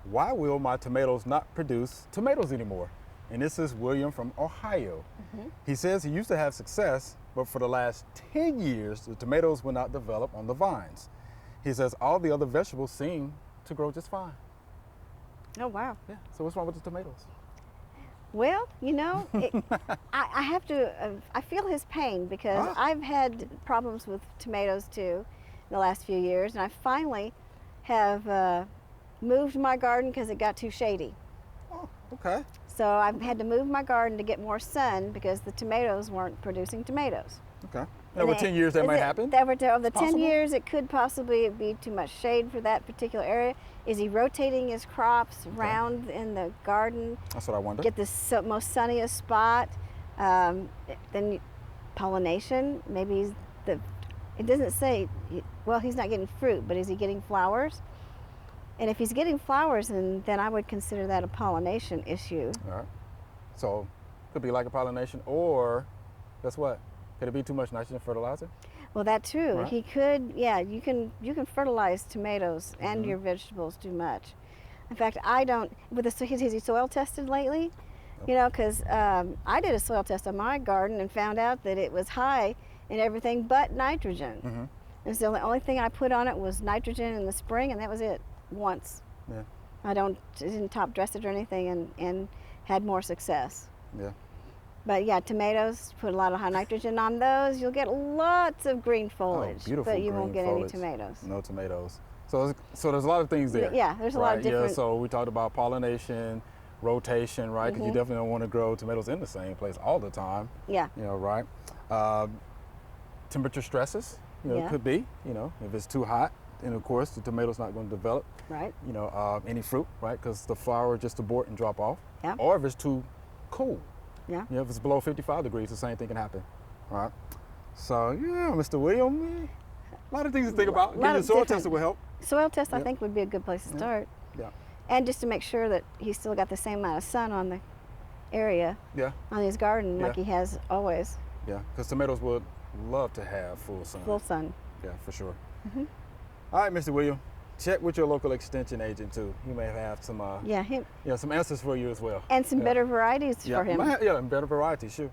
why will my tomatoes not produce tomatoes anymore? And this is William from Ohio. He says he used to have success, but for the last 10 years, the tomatoes will not develop on the vines. He says all the other vegetables seem to grow just fine. Oh, wow. Yeah, so what's wrong with the tomatoes? Well, you know, I have to, I feel his pain because I've had problems with tomatoes too in the last few years, and I finally have moved my garden because it got too shady. Oh, okay. So I've had to move my garden to get more sun because the tomatoes weren't producing tomatoes. Okay. And over 10 years that might happen? Over the 10 possible? years, it could possibly be too much shade for that particular area. Is he rotating his crops around in the garden? That's what I wonder. Get the most sunniest spot. Then pollination, maybe it doesn't say, well, he's not getting fruit, but is he getting flowers? And if he's getting flowers, then I would consider that a pollination issue. All right. So could be like a pollination, or guess what? Could it be too much nitrogen fertilizer? Well, that too. Right. He could, yeah. You can fertilize tomatoes and your vegetables too much. In fact, I don't. Has he soil tested lately? You know, because I did a soil test on my garden and found out that it was high in everything but nitrogen. And so the only thing I put on it was nitrogen in the spring, and that was it. Once. Yeah. I didn't top dress it or anything, and had more success. Yeah. But yeah, tomatoes, put a lot of high nitrogen on those, you'll get lots of green foliage, beautiful but you green won't get foliage. any tomatoes. No tomatoes. So there's a lot of things there. Yeah, there's a lot of different. Yeah, so we talked about pollination, rotation, right? Because you definitely don't want to grow tomatoes in the same place all the time. Yeah. You know, right? Temperature stresses, you know, could be, you know, if it's too hot, and of course the tomato's not going to develop. Right. You know, any fruit, right? Because the flower just abort and drop off. Yeah. Or if it's too cool. Yeah. You know, if it's below 55 degrees, the same thing can happen. All right. So yeah, Mr. William, a lot of things to think about. Getting a soil tester will help. Soil test, I think, would be a good place to start. Yeah. And just to make sure that he's still got the same amount of sun on the area. Yeah. On his garden, like he has always. Yeah, because tomatoes would love to have full sun. Full sun. Yeah, for sure. All right, Mr. William, check with your local extension agent too. He may have some some answers for you as well. And some better varieties for him. Yeah, and better varieties, sure.